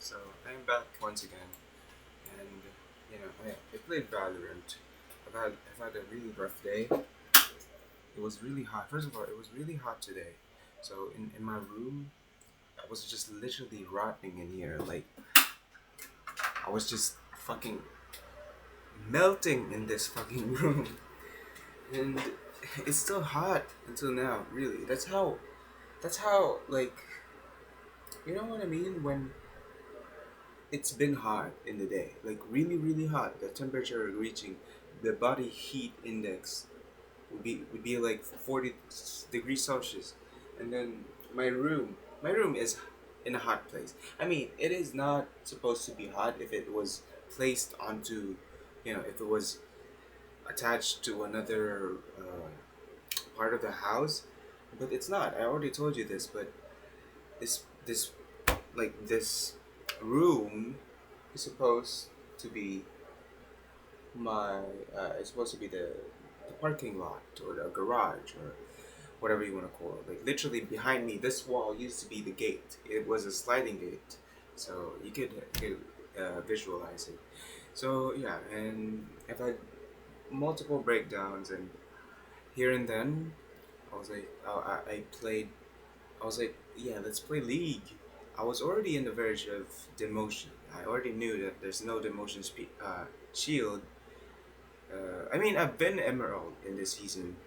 So I'm back once again, and I played Valorant. I've had a really rough day. It was really hot. First of all, it was really hot today. So in my room, I was just literally rotting in here. Like I was just fucking melting in this fucking room, and it's still hot until now. Really, that's how like you know what I mean when it's been hot in the day, like really, really hot. The temperature reaching the body heat index would be like 40 degrees Celsius, and then my room is in a hot place. I mean, it is not supposed to be hot if it was placed onto, if it was attached to another part of the house, but it's not. I already told you this, but this like this room is supposed to be my it's supposed to be the parking lot or the garage or whatever you want to call it. Like literally behind me, this wall used to be the gate. It was a sliding gate, so you could visualize it. So yeah, and I've had multiple breakdowns, and here and then I was like, I played. I was like, yeah, let's play League. I was already in the verge of demotion. I already knew that there's no shield. I mean, I've been Emerald in this season,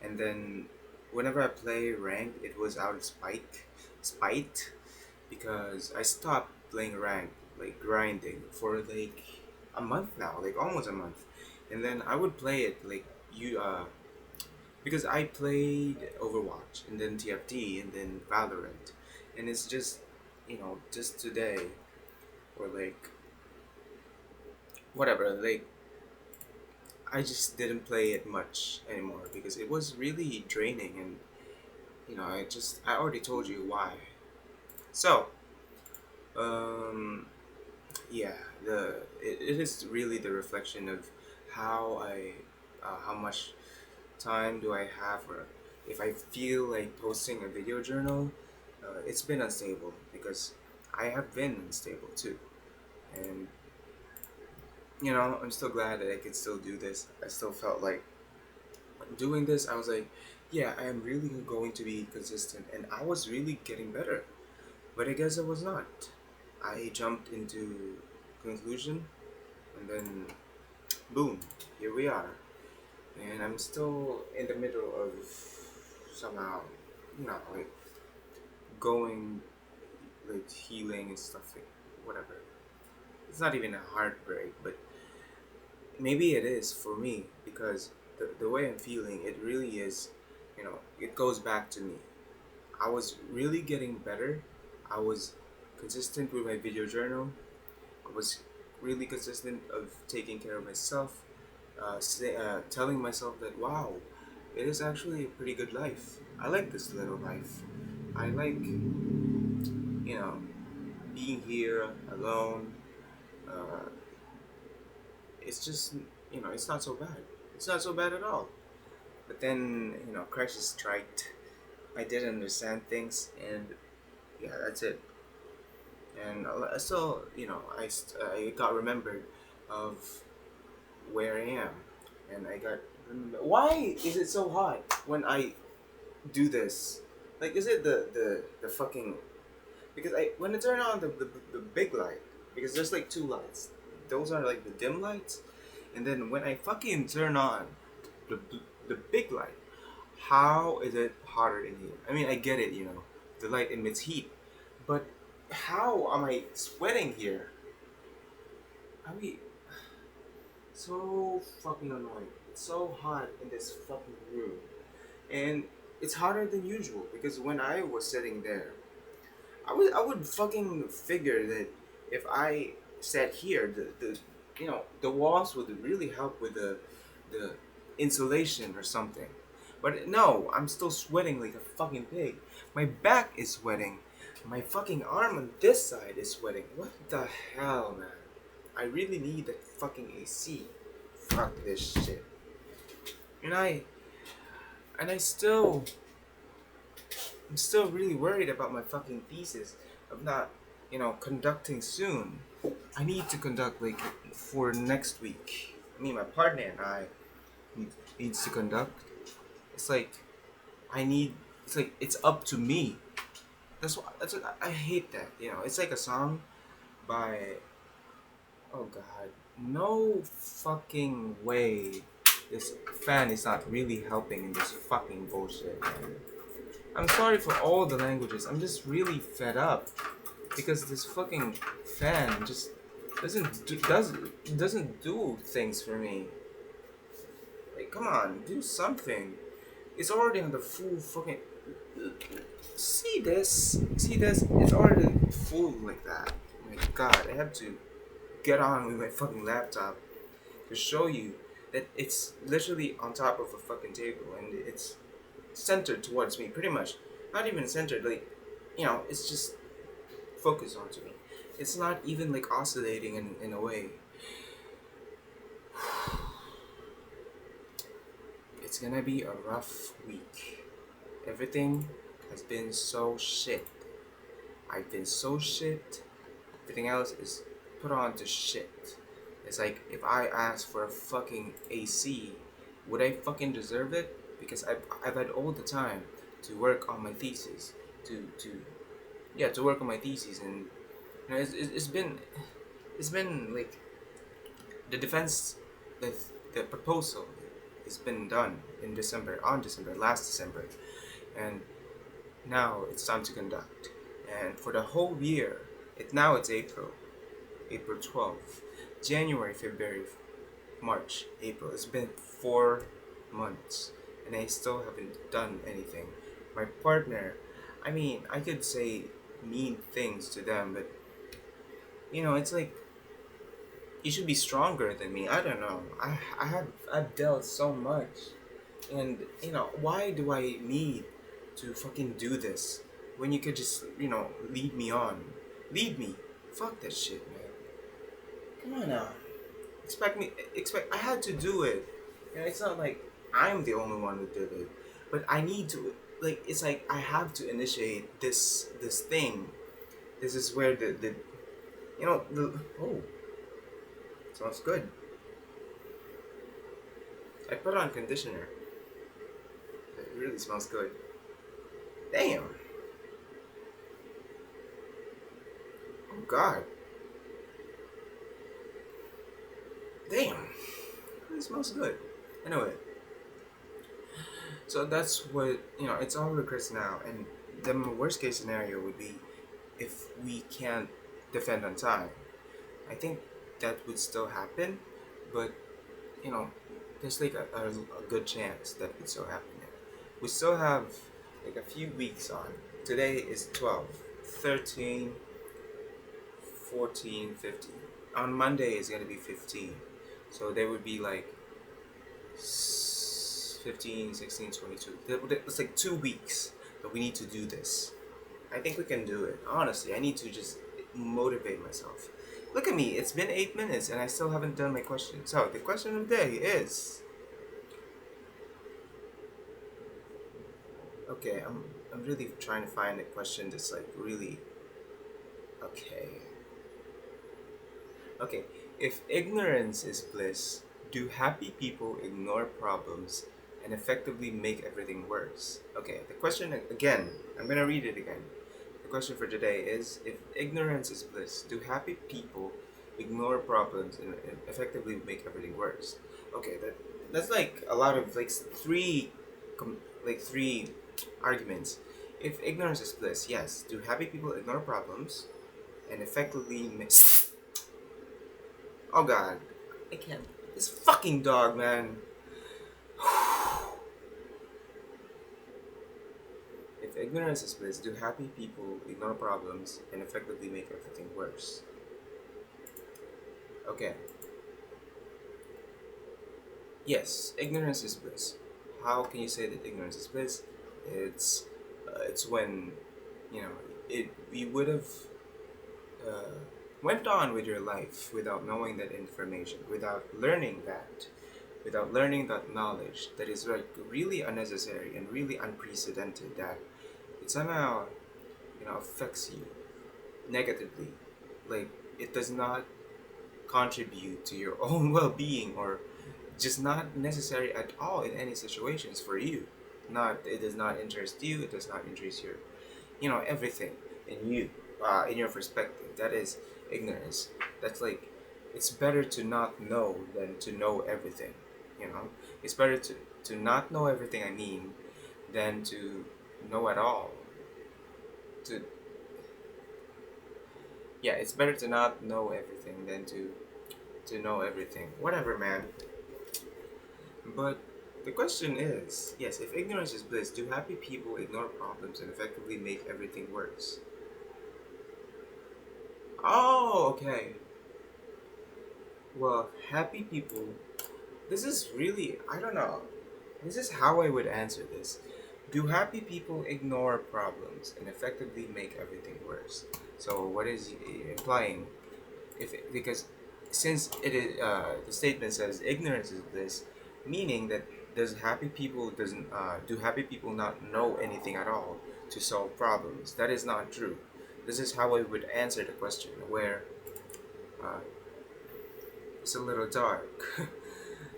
and then whenever I play ranked, it was out of spite, because I stopped playing ranked, like grinding, for like a month now, like almost a month, and then I would play it like because I played Overwatch and then TFT and then Valorant, and it's just just today or like whatever, like I just didn't play it much anymore because it was really draining, and I already told you why. So um yeah, it is really the reflection of how much time do I have, or if I feel like posting a video journal. It's been unstable because I have been unstable too, and I'm still glad that I could still do this. I still felt like doing this. I was like, yeah, I am really going to be consistent, and I was really getting better, but I guess I was not. I jumped into conclusion, and then boom, here we are, and I'm still in the middle of somehow, like going, like healing and stuff, like whatever. It's not even a heartbreak, but maybe it is for me because the way I'm feeling, it really is, it goes back to me. I was really getting better. I was consistent with my video journal. I was really consistent of taking care of myself, telling myself that wow, it is actually a pretty good life. I like this little life. I like being here alone. Uh, it's just it's not so bad. It's not so bad at all. But then crisis striked. I didn't understand things, and yeah, that's it. And still, I got remembered of where I am, and I got why is it so hot when I do this? Like, is it the fucking because I when I turn on the big light, because there's like two lights. Those are like the dim lights, and then when I fucking turn on the the big light, how is it hotter in here? I mean, I get it, the light emits heat, but how am I sweating here? I mean, so fucking annoying. It's so hot in this fucking room, and it's hotter than usual because when I was sitting there, I would fucking figure that if I sat here, the walls would really help with the insulation or something. But no, I'm still sweating like a fucking pig. My back is sweating. My fucking arm on this side is sweating. What the hell, man? I really need that fucking AC. Fuck this shit. And I still I'm still really worried about my fucking thesis of not conducting soon. I need to conduct like for next week. Me, my partner, and I needs to conduct. It's like I need. It's like it's up to me. That's what I hate that. It's like a song by. Oh God, no fucking way. This fan is not really helping in this fucking bullshit, man. I'm sorry for all the languages. I'm just really fed up because this fucking fan just doesn't do things for me. Like, come on, do something. It's already on the full fucking. See this? It's already full like that. Oh my God, I have to get on with my fucking laptop to show you that it's literally on top of a fucking table and it's centered towards me, pretty much. Not even centered, like, it's just focused onto me. It's not even like oscillating in a way. It's gonna be a rough week. Everything has been so shit. I've been so shit. Everything else is put on to shit. It's like if I ask for a fucking AC, would I fucking deserve it? Because I've had all the time to work on my thesis, to work on my thesis, and it's been like the defense, the the proposal, has been done in December, last December, and now it's time to conduct, and for the whole year, it's April 12th, January, February, March, April. It's been 4 months, and I still haven't done anything. My partner, I mean, I could say mean things to them, but it's like you should be stronger than me. I don't know. I've dealt so much, and why do I need to fucking do this when you could just lead me on, lead me. Fuck that shit, man. Come on now. Expect I had to do it. It's not like I'm the only one who did it, but I need to, like, it's like I have to initiate this thing. This is where the the oh, smells good. I put on conditioner. It really smells good. Damn. Oh God. Damn. It really smells good. Anyway, so that's what it's all regrets now, and the worst case scenario would be if we can't defend on time. I think that would still happen, but you know, there's like a good chance that would still happen. We still have like a few weeks on. Today is 12, 13, 14, 15. On Monday is going to be 15. So there would be like 15, 16, 22. It's like 2 weeks that we need to do this. I think we can do it. Honestly, I need to just motivate myself. Look at me, it's been 8 minutes and I still haven't done my question. So the question of the day is, okay, I'm really trying to find a question that's like really okay. Okay, if ignorance is bliss, do happy people ignore problems and effectively make everything worse? Okay, the question again, I'm gonna read it again. The question for today is, if ignorance is bliss, do happy people ignore problems and effectively make everything worse? Okay, that's like a lot of like three arguments. If ignorance is bliss, yes, do happy people ignore problems and effectively make... Oh God, I can't. This fucking dog, man. If ignorance is bliss, do happy people ignore problems and effectively make everything worse? Okay. Yes, ignorance is bliss. How can you say that ignorance is bliss? It's when you would have uh, went on with your life without knowing that information, without learning that knowledge that is like really unnecessary and really unprecedented, that it somehow affects you. negatively. Like, it does not contribute to your own well-being, or just not necessary at all in any situations for you. Not, it does not interest you, it does not interest your, everything in you, in your perspective. That is ignorance. That's like, it's better to not know than to know everything. You know, it's better to not know everything. I mean, than to know at all. To Yeah, it's better to not know everything than to know everything. Whatever, man. But the question is, yes, if ignorance is bliss, do happy people ignore problems and effectively make everything worse? Oh, okay. Well, happy people, this is really, I don't know. This is how I would answer this. Do happy people ignore problems and effectively make everything worse? So, what is implying? Because since it is the statement says ignorance is bliss, meaning that do happy people not know anything at all to solve problems? That is not true. This is how I would answer the question, where uh, it's a little dark,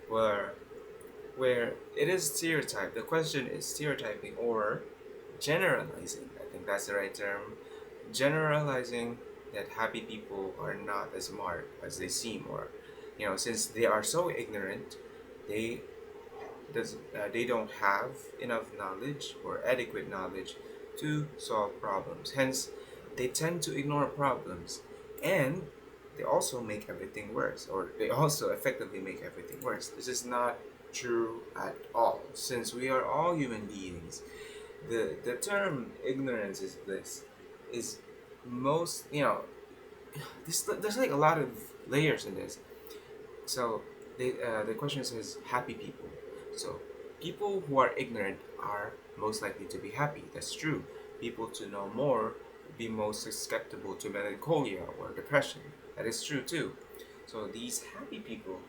where it is stereotype. The question is stereotyping or generalizing. I think that's the right term. Generalizing that happy people are not as smart as they seem, or since they are so ignorant, they they don't have enough knowledge or adequate knowledge to solve problems. Hence, they tend to ignore problems, and they also make everything worse, or they also effectively make everything worse. This is not true at all, since we are all human beings. The term ignorance is bliss is most, there's like a lot of layers in this. So the question says happy people. So people who are ignorant are most likely to be happy. That's true. People to know more be most susceptible to melancholia or depression. That is true too. So these happy people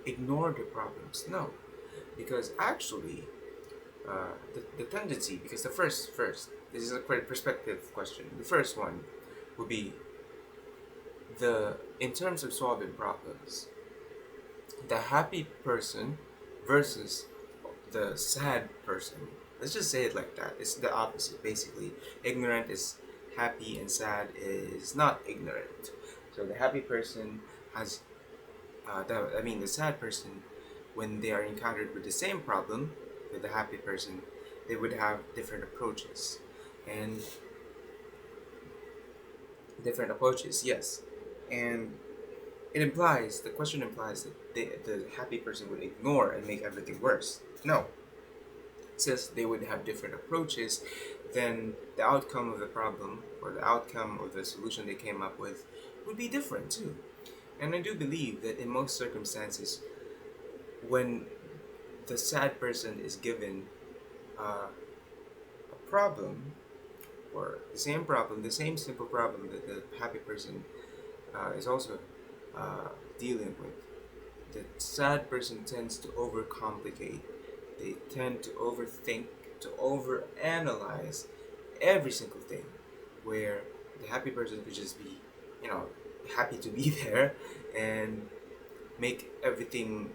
ignore the problems. No, because actually the tendency, because the first this is a perspective question. The first one would be the in terms of solving problems, the happy person versus the sad person. Let's just say it like that. It's the opposite, basically. Ignorant is happy and sad is not ignorant. So the happy person has, the sad person, when they are encountered with the same problem with the happy person, they would have different approaches. And different approaches, yes. And the question implies that the happy person would ignore and make everything worse. No, since they would have different approaches, then the outcome of the problem or the outcome of the solution they came up with would be different too. And I do believe that in most circumstances, when the sad person is given a problem, or the same simple problem that the happy person is also dealing with, the sad person tends to overcomplicate. They tend to overthink, to overanalyze every single thing, where the happy person could just be, you know, happy to be there and make everything,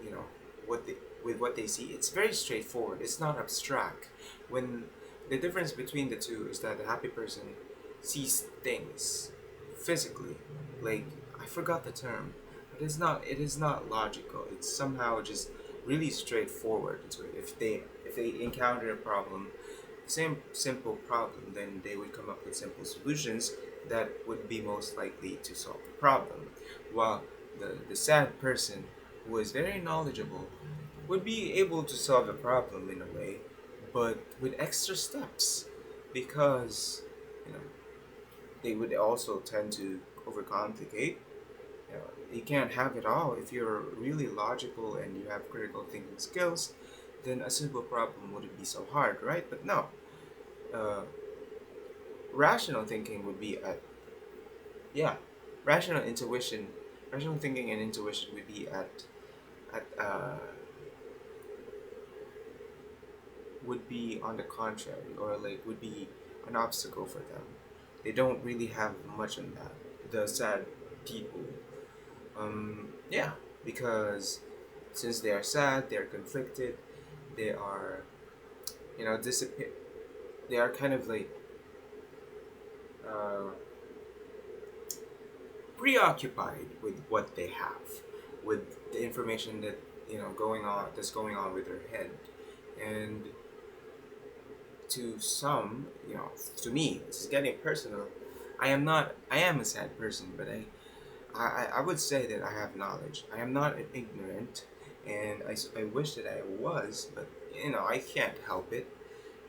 what they with what they see. It's very straightforward. It's not abstract. When the difference between the two is that the happy person sees things physically, like, I forgot the term, but it is not logical. It's somehow just really straightforward. So if they encounter a problem, same simple problem, then they would come up with simple solutions that would be most likely to solve the problem. While the sad person, who is very knowledgeable, would be able to solve the problem in a way, but with extra steps, because you know they would also tend to overcomplicate. You can't have it all. If you're really logical and you have critical thinking skills, then a simple problem wouldn't be so hard, right? But no, uh, rational thinking would be at yeah, rational intuition, rational thinking and intuition would be at would be on the contrary, or like would be an obstacle for them. They don't really have much on that. The sad people. Yeah, because since they are sad, they are conflicted, they are, disappear. They are kind of like uh, preoccupied with what they have, with the information that that's going on with their head, and to some, to me, this is getting personal. I am not. I am a sad person, but I would say that I have knowledge. I am not ignorant, and I wish that I was, but I can't help it.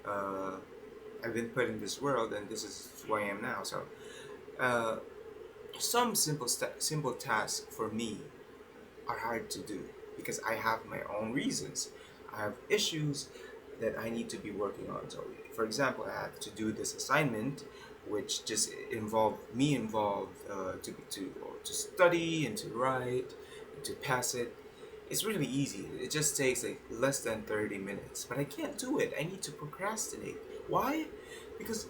Uh, I've been put in this world, and this is who I am now. So, uh, some simple tasks for me are hard to do because I have my own reasons. I have issues that I need to be working on. So, for example, I have to do this assignment, which just involved to study and to write and to pass it. It's really easy. It just takes like less than 30 minutes, but I can't do it. I need to procrastinate. Why? Because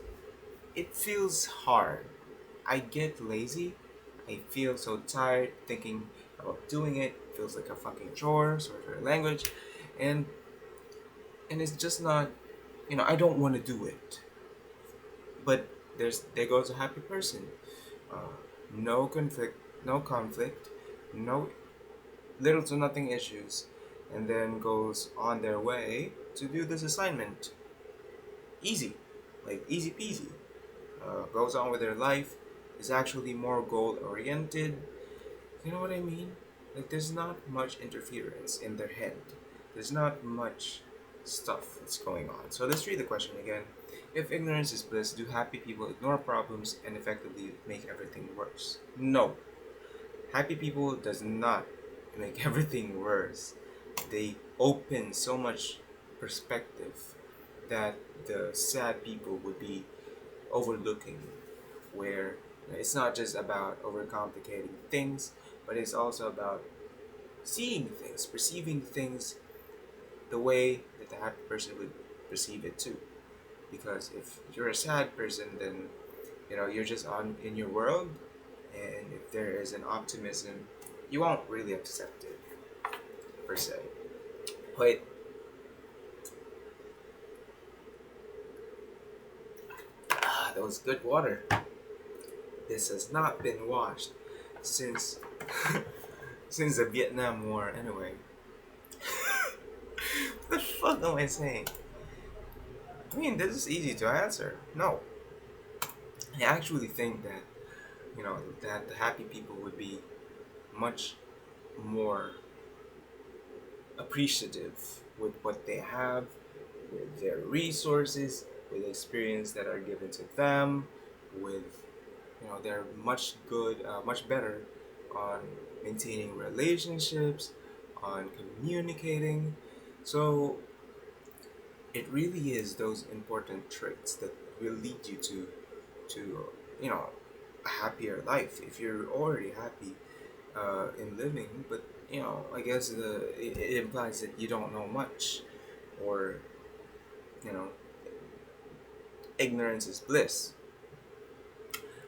it feels hard. I get lazy. I feel so tired thinking about doing it. It feels like a fucking chore, sorry for the language. And it's just not, I don't want to do it. But there goes a happy person. Uh, no conflict, no little to nothing issues, and then goes on their way to do this assignment. Easy, like easy peasy. Goes on with their life, is actually more goal oriented. You know what I mean? Like, there's not much interference in their head. There's not much stuff that's going on. So let's read the question again. If ignorance is bliss, do happy people ignore problems and effectively make everything worse? No. Happy people does not make everything worse. They open so much perspective that the sad people would be overlooking, where it's not just about overcomplicating things, but it's also about seeing things, perceiving things the way that the happy person would perceive it too. Because if you're a sad person, then you're just on in your world, and if there is an optimism, you won't really accept it per se. But that was good water. This has not been washed since since the Vietnam War. Anyway, what the fuck am I saying? I mean, this is easy to answer. No, I actually think that that the happy people would be much more appreciative with what they have, with their resources, with experience that are given to them, with they're much better on maintaining relationships, on communicating. So it really is those important traits that will lead you to a happier life if you're already happy in living. But I guess it implies that you don't know much, or you know ignorance is bliss.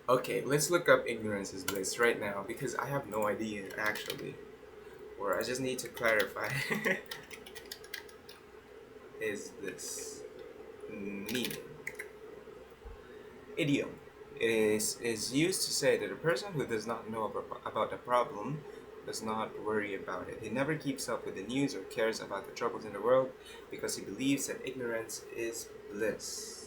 Okay, let's look up ignorance is bliss right now because I have no idea actually, or I just need to clarify. Is this meaning? Idiom. It is used to say that a person who does not know about a problem does not worry about it. He never keeps up with the news or cares about the troubles in the world because he believes that ignorance is bliss.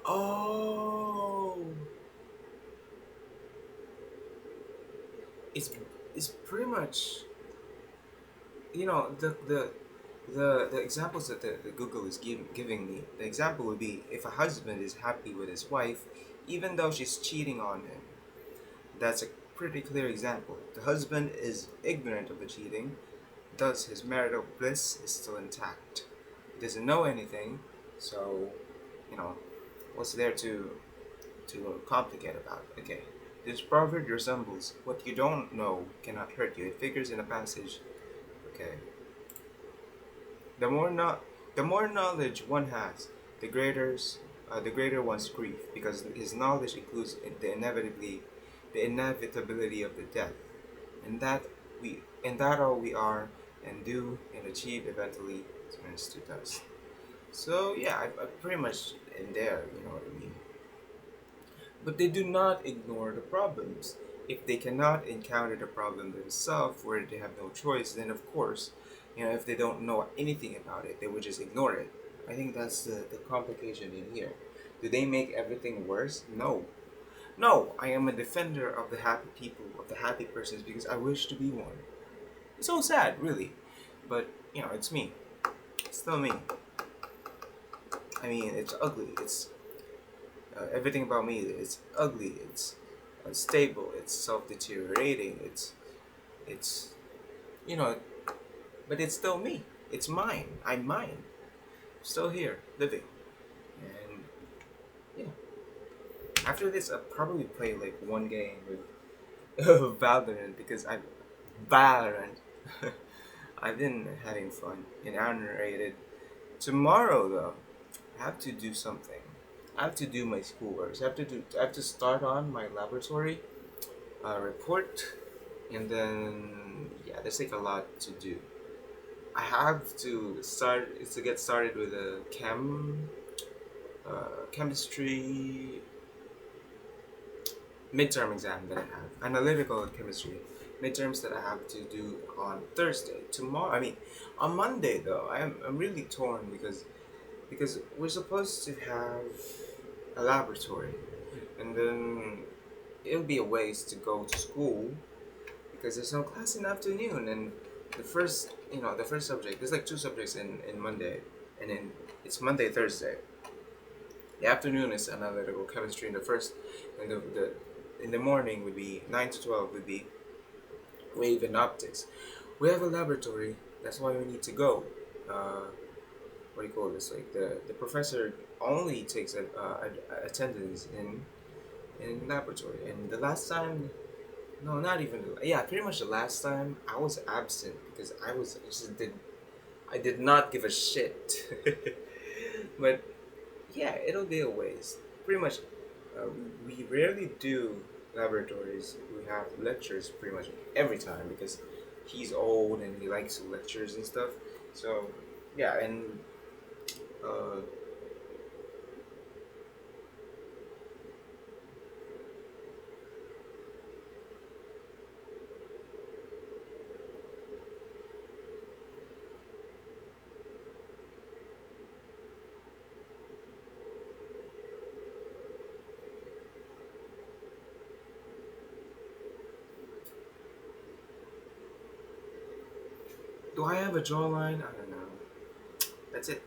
Oh, it's it's pretty much the examples that the Google is giving me. The example would be if a husband is happy with his wife, even though she's cheating on him. That's a pretty clear example. The husband is ignorant of the cheating, thus his marital bliss is still intact. He doesn't know anything, so you know what's there to complicate about it? Okay. This proverb resembles what you don't know cannot hurt you. It figures in a passage. Okay. The more not the more knowledge one has, the the greater one's grief, because his knowledge includes the inevitability of the death, and that all we are and do and achieve eventually turns to dust. So yeah, I pretty much in there, you know what I mean. But they do not ignore the problems. If they cannot encounter the problem themselves, where they have no choice, then of course, if they don't know anything about it, they would just ignore it. I think that's the complication in here. Do they make everything worse? No. No, I am a defender of the happy people, of the happy persons, because I wish to be one. It's so sad, really. But, it's me. It's still me. I mean, it's ugly. It's everything about me. It's ugly. It's unstable. It's self-deteriorating. It's you know, but it's still me. It's mine. I'm mine. Still here, living. And yeah, after this, I'll probably play like one game with Valorant because I'm Valorant. I've been having fun and underrated. Tomorrow though, I have to do something. I have to do my schoolwork. I have to start on my laboratory report, and then yeah, there's like a lot to do. I have to get started with a chemistry midterm exam that I have, analytical chemistry midterms that I have to do on Thursday. Tomorrow, I mean, on Monday though, I'm really torn because we're supposed to have a laboratory, and then it'll be a waste to go to school because there's no class in the afternoon, and the first subject, there's like two subjects in Monday, and then it's Monday, Thursday. The afternoon is analytical chemistry, and the in the morning would be 9 to 12 would be wave and optics. We have a laboratory, that's why we need to go. uh, what do you call this, like the professor only takes attendance in laboratory, and the last time, no, not even. Yeah, pretty much the last time I was absent because I did not give a shit. But yeah, it'll be a waste. Pretty much, we rarely do laboratories. We have lectures pretty much every time because he's old and he likes lectures and stuff. So yeah, and uh, do I have a jawline? I don't know. That's it.